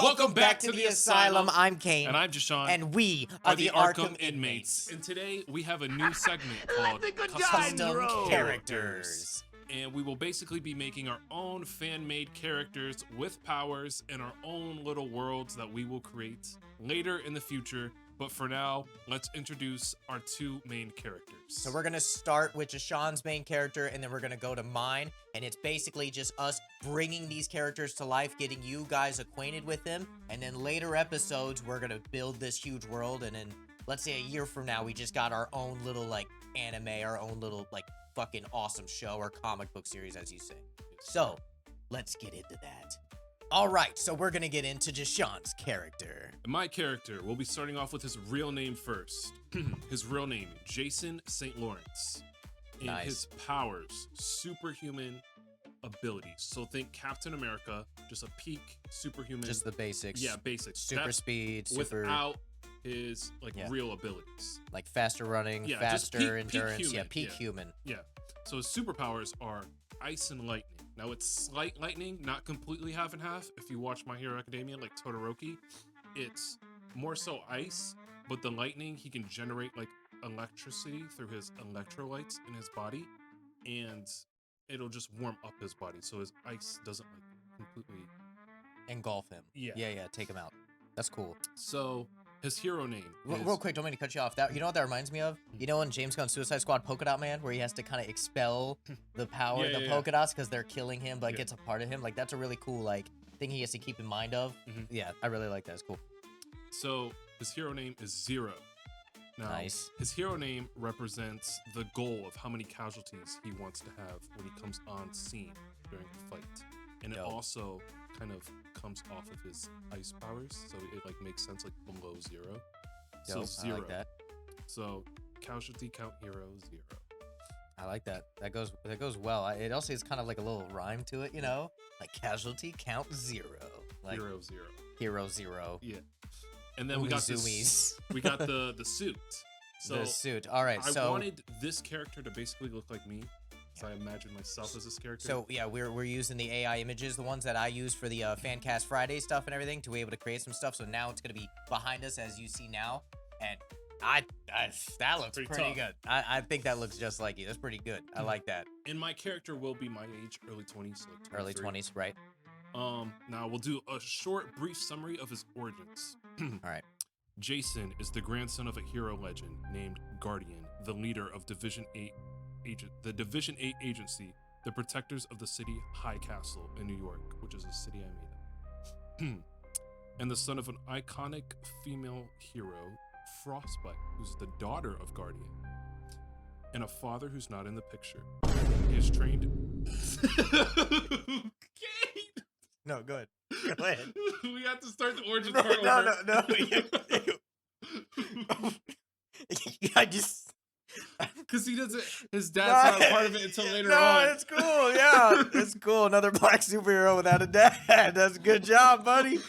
Welcome back to the Asylum. I'm Kane. And I'm Jashawn. And we are the Arkham Inmates. And today we have a new segment called Custom Characters. And we will basically be making our own fan-made characters with powers and our own little worlds that we will create later in the future. But for now, let's introduce our two main characters. So we're going to start with Jashawn's main character, and then we're going to go to mine. And it's basically just us bringing these characters to life, getting you guys acquainted with them. And then later episodes, we're going to build this huge world. And then, let's say a year from now, we just got our own little, like, anime, our own little, like, fucking awesome show or comic book series, as you say. So, let's get into that. All right, so we're going to get into Jashawn's character. My character, we'll be starting off with his real name first. His real name, Jason St. Lawrence. And Nice. his powers, superhuman abilities. So think Captain America, just a peak superhuman. Just the basics. Yeah, basics. Super That's speed, super... without his real abilities. like faster running, Yeah, just faster peak endurance. human, Peak yeah. human. Yeah. So his superpowers are ice and lightning. Now it's slight lightning, not completely half and half. If you watch My Hero Academia, like Todoroki, it's more so ice, but the lightning, he can generate like electricity through his electrolytes in his body, and it'll just warm up his body, so his ice doesn't like completely Engulf him. Yeah. Yeah, take him out. That's cool. So his hero name is... Real quick, don't mean to cut you off. That, you know what that reminds me of? You know in James Gunn's Suicide Squad Polka Dot Man, where he has to kind of expel the power, Yeah, the yeah, polka dots, because they're killing him, but Yeah. gets a part of him. Like, that's a really cool, like, thing he has to keep in mind of. Mhm. Yeah, I really like that. It's cool. So his hero name is Zero. Now, Nice. his hero name represents the goal of how many casualties he wants to have when he comes on scene during the fight. And it Dope. also kind of comes off of his ice powers, so it like makes sense like below zero. So Dope. zero. I like that. So casualty count hero 0. I like that. That goes well. It also is kind of like a little rhyme to it, you know? Like casualty count 0. Like Hero 0. hero 0. Yeah. And then we got this, Zoomies. we got the suit. So The suit. All right, I so... wanted this character to basically look like me. So I imagined myself as this character. So yeah, we're using the AI images, the ones that I use for the Fancast Friday stuff and everything, to be able to create some stuff. So now it's gonna be behind us as you see now, and that looks Pretty pretty tough. good. I think that looks just like you. That's pretty good. I like that. And my character will be my age, early 20s, like Early 23. 20s, right? Now we'll do a short, brief summary of his origins. All right. Jason is the grandson of a hero legend named Guardian, the leader of Division 8 Division 8 agency, the protectors of the city High Castle in New York, which is a city I made up. And the son of an iconic female hero, Frostbite, who's the daughter of Guardian, and a father who's not in the picture. He is trained. No, good. Go ahead. We have to start the origin No, part no, over. no. I just. Because he doesn't. His dad's not a part of it until later on. It's cool. Yeah, it's cool. Another black superhero without a dad. That's a good job, buddy.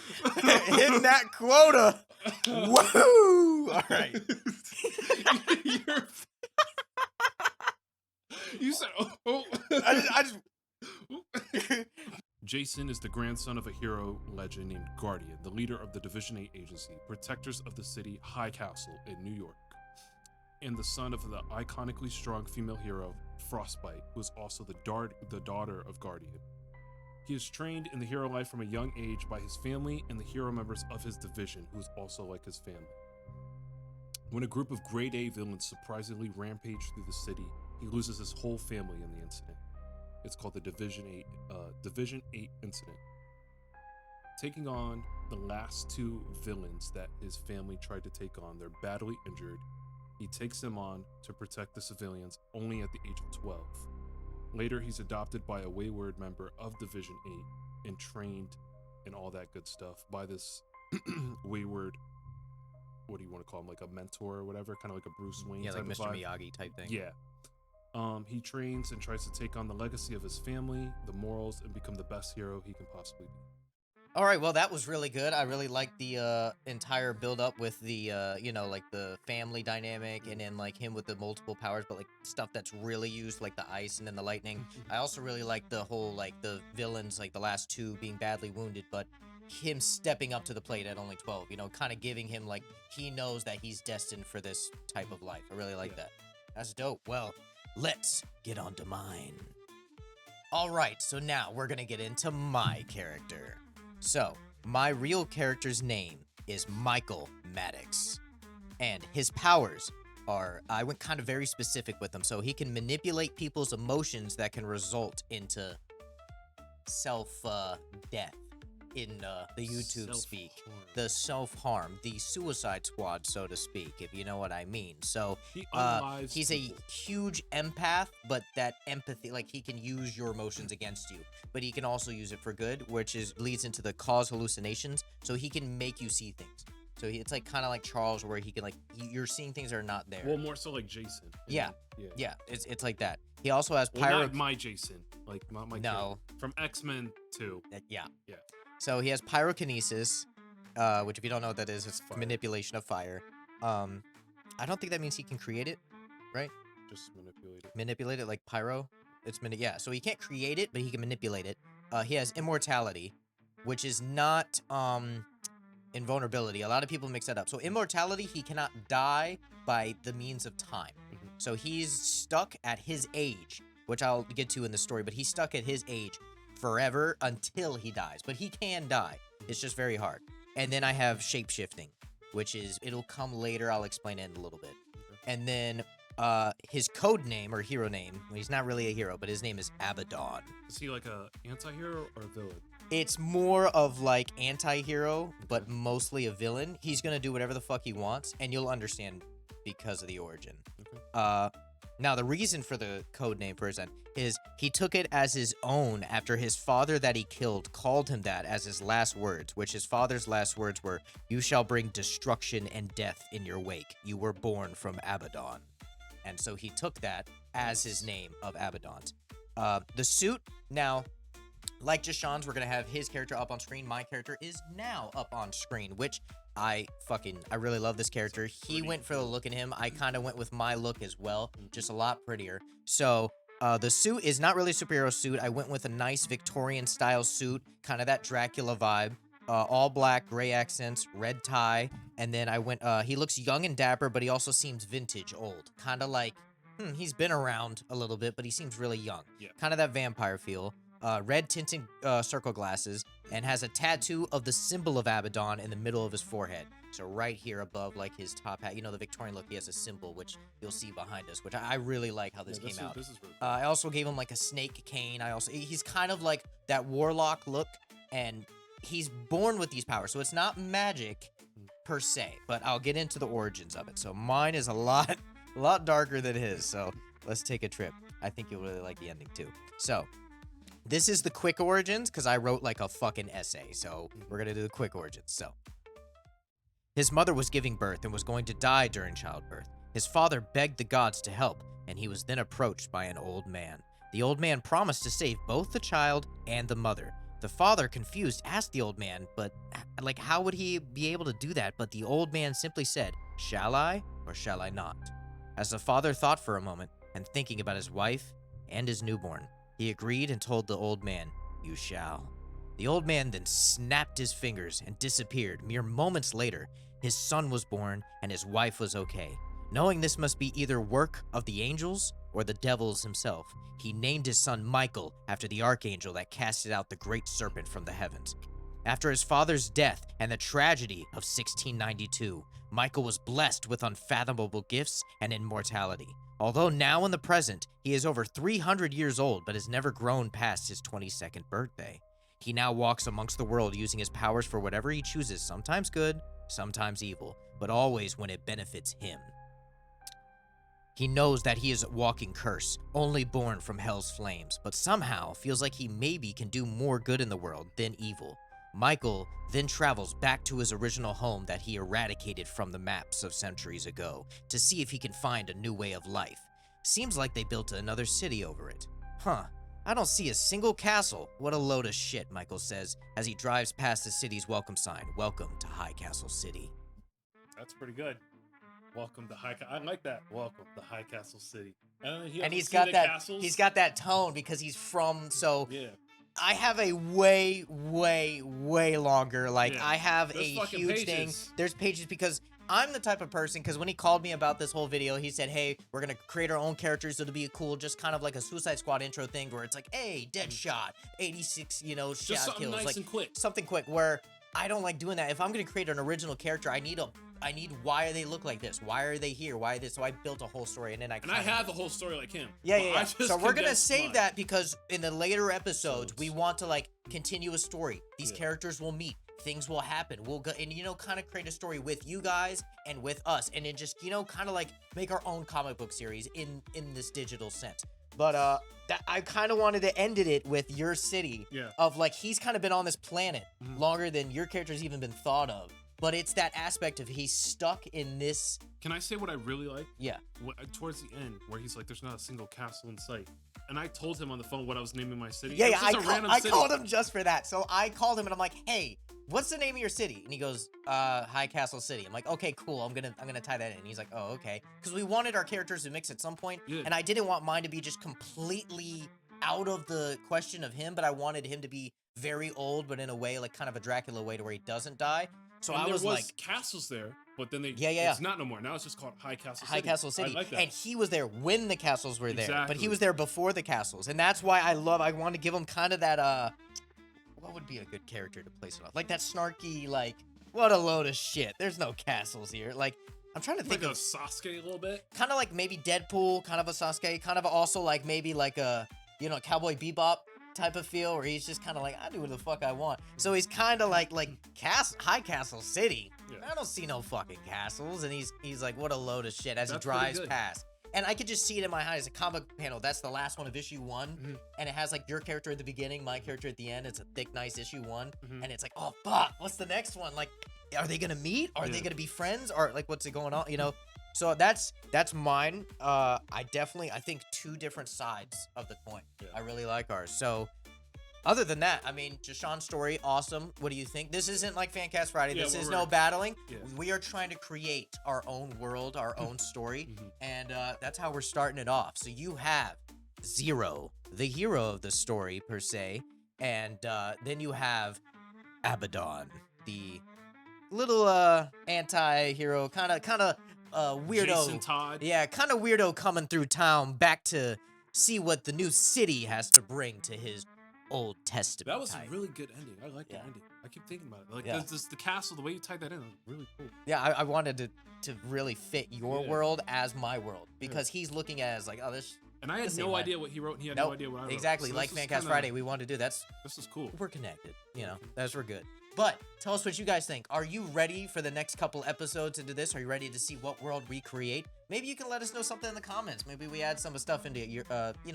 Hitting that quota. Woo! All right. You said, oh. I just Jason is the grandson of a hero legend named Guardian, the leader of the Division 8 agency, protectors of the city High Castle in New York, and the son of the iconically strong female hero, Frostbite, who is also the daughter of Guardian. He is trained in the hero life from a young age by his family and the hero members of his division, who is also like his family. When a group of grade A villains surprisingly rampage through the city, he loses his whole family in the incident. It's called the Division 8 incident. Taking on the last two villains that his family tried to take on, they're badly injured. He takes them on to protect the civilians only at the age of 12. Later, he's adopted by a wayward member of Division 8 and trained and all that good stuff by this wayward, what do you want to call him, like a mentor or whatever, kind of like a Bruce Wayne type like of Mr. vibe. Miyagi type thing. Yeah. He trains and tries to take on the legacy of his family, the morals, and become the best hero he can possibly be. All right, well, that was really good. I really liked the entire build-up with the, you know, like the family dynamic, and then like him with the multiple powers, but like stuff that's really used, like the ice and then the lightning. I also really like the whole, like the villains, like the last two being badly wounded, but him stepping up to the plate at only 12, you know, kind of giving him like he knows that he's destined for this type of life. I really like that. That's dope. Well, let's get on to mine. All right, so now we're going to get into my character. So, my real character's name is Michael Maddox, and his powers are, I went kind of very specific with them, so he can manipulate people's emotions that can result into self-death in the YouTube speak. The self-harm, the suicide squad, so to speak, if you know what I mean. So, he's a huge empath, but that empathy, like, he can use your emotions against you, but he can also use it for good, which leads into the cause hallucinations, so he can make you see things. So it's like kind of like Charles, where he can like you're seeing things that are not there. Well, more so like Jason. Yeah. It's like that. He also has not my Jason, like my no kid. From X-Men 2. Yeah. So he has pyrokinesis, which if you don't know what that is, it's manipulation of fire. I don't think that means he can create it, right? Just manipulate it. Manipulate it like pyro. Yeah. So he can't create it, but he can manipulate it. He has immortality, which is not invulnerability. A lot of people mix that up. So immortality, he cannot die by the means of time. So he's stuck at his age, which I'll get to in the story, but he's stuck at his age forever until he dies. But he can die. It's just very hard. And then I have shapeshifting, which is, it'll come later. I'll explain it in a little bit. And then his code name or hero name, well, he's not really a hero, but his name is Abbadon. Is he like a anti-hero or a villain? It's more of like anti-hero, but mostly a villain. He's gonna do whatever the fuck he wants, and you'll understand because of the origin. Now, the reason for the code name for his end is he took it as his own after his father that he killed called him that as his last words, which his father's last words were, "You shall bring destruction and death in your wake. You were born from Abbadon." And so he took that as his name of Abbadon. The suit, now, like Jashawn's, we're going to have his character up on screen. My character is now up on screen, which I really love this character. He went for the look in him. I kind of went with my look as well, just a lot prettier. So the suit is not really a superhero suit. I went with a nice Victorian style suit, kind of that Dracula vibe. All black, gray accents, red tie. And then I went, he looks young and dapper, but he also seems vintage old. Kind of like, he's been around a little bit, but he seems really young. Yeah. Kind of that vampire feel. Red tinted circle glasses, and has a tattoo of the symbol of Abbadon in the middle of his forehead. So right here above, like, his top hat. You know, the Victorian look, he has a symbol, which you'll see behind us, which I really like how this came out. This is really cool. I also gave him, like, a snake cane. He's kind of like that warlock look, and he's born with these powers. So it's not magic per se, but I'll get into the origins of it. So mine is a lot darker than his. So let's take a trip. I think you'll really like the ending too. So this is the quick origins, because I wrote like a fucking essay. So we're going to do the quick origins. So his mother was giving birth and was going to die during childbirth. His father begged the gods to help, and he was then approached by an old man. The old man promised to save both the child and the mother. The father, confused, asked the old man, but like, how would he be able to do that? But the old man simply said, "Shall I or shall I not?" As the father thought for a moment, and thinking about his wife and his newborn, he agreed and told the old man, "You shall." The old man then snapped his fingers and disappeared. Mere moments later, his son was born and his wife was okay. Knowing this must be either work of the angels or the devils himself, he named his son Michael after the archangel that casted out the great serpent from the heavens. After his father's death and the tragedy of 1692, Michael was blessed with unfathomable gifts and immortality. Although now in the present, he is over 300 years old but has never grown past his 22nd birthday. He now walks amongst the world using his powers for whatever he chooses, sometimes good, sometimes evil, but always when it benefits him. He knows that he is a walking curse, only born from hell's flames, but somehow feels like he maybe can do more good in the world than evil. Michael then travels back to his original home that he eradicated from the maps of centuries ago to see if he can find a new way of life. Seems like they built another city over it. I don't see a single castle. What a load of shit, Michael says as he drives past the city's welcome sign. Welcome to High Castle City. That's pretty good. Welcome to High Castle. I like that. Welcome to High Castle City. And he's got that. He's got that tone because he's from. So yeah. I have a way longer. Like, Yeah. I have There's a fucking huge thing. pages. There's pages because I'm the type of person, because when he called me about this whole video, he said, hey, we're going to create our own characters. It'll be cool, just kind of like a Suicide Squad intro thing where it's like, hey, Deadshot, 86, you know, Just shot something kills. nice Like, and quick. something quick, where I don't like doing that. If I'm going to create an original character, I need why they look like this? Why are they here? Why this? So I built a whole story, and then I have the whole story like him. Yeah. I just So we're gonna condensed save mine. that because in the later episodes, we want to like continue a story. These characters will meet. Things will happen. We'll go and kind of create a story with you guys and with us, and then just kind of like make our own comic book series in this digital sense. But that I kind of wanted to end it with your city. Yeah. Of like he's kind of been on this planet longer than your character's even been thought of. But it's that aspect of he's stuck in this. Can I say what I really like? Yeah. Towards the end, where he's like, "There's not a single castle in sight," and I told him on the phone what I was naming my city. Yeah, It was just a random I city. called him just for that. So I called him and I'm like, hey, what's the name of your city? And he goes, High Castle City. I'm like, okay, cool. I'm gonna tie that in. And he's like, oh, okay. Because we wanted our characters to mix at some point, Yeah. and I didn't want mine to be just completely out of the question of him, but I wanted him to be very old, but in a way like kind of a Dracula way to where he doesn't die. So And I there was like, castles there, but then they Yeah. it's not no more. Now it's just called High Castle City. High Castle City. I like that. And he was there when the castles were there, but he Exactly. was there before the castles. And that's why I want to give him kind of that, what would be a good character to place it off? Like that snarky, like, what a load of shit. There's no castles here. Like, I'm trying to think like a of Sasuke a little bit. kind of like maybe Deadpool, kind of a Sasuke, kind of also like maybe like a, Cowboy Bebop type of feel where he's just kind of like, I do what the fuck I want. So he's kind of like High Castle City. Yeah. I don't see no fucking castles. And he's like, what a load of shit as That's he pretty drives good. past. And I could just see it in my eyes. A comic panel. That's the last one of issue 1. And it has like your character at the beginning, my character at the end. It's a thick, nice issue 1. And it's like, oh, fuck. What's the next one? Like, are they going to meet? Are they going to be friends? Or like, what's it going on? So that's mine. I think 2 different sides of the coin. Yeah. I really like ours. So other than that, I mean, Jashawn's story, awesome. What do you think? This isn't like Fancast Friday. Yeah, This is we're- no battling. Yeah. We are trying to create our own world, our own story, and that's how we're starting it off. So you have Zero, the hero of the story per se, and then you have Abbadon, the little anti-hero, kind of weirdo. Jason Todd. Yeah, kind of weirdo coming through town back to see what the new city has to bring to his Old Testament. That was type. a really good ending. I like Yeah. that ending. I keep thinking about it. Like Yeah. the castle, the way you tied that in was really cool. Yeah, I wanted to really fit your Yeah. world as my world because he's looking at it as like, oh, this. And I had This ain't no mine. idea what he wrote, and he had Nope, no idea what I wrote. exactly. So Like this is Fancast kinda- Friday, we wanted to do. This This is cool. we're connected. That's we're good. But tell us what you guys think. Are you ready for the next couple episodes into this? Are you ready to see what world we create? Maybe you can let us know something in the comments. Maybe we add some stuff into your,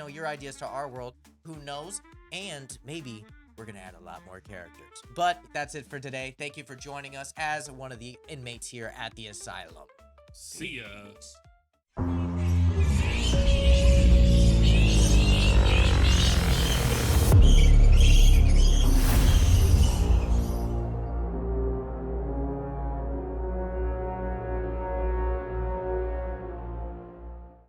your ideas to our world. Who knows? And maybe we're gonna add a lot more characters. But that's it for today. Thank you for joining us as one of the inmates here at the asylum. See ya. Peace.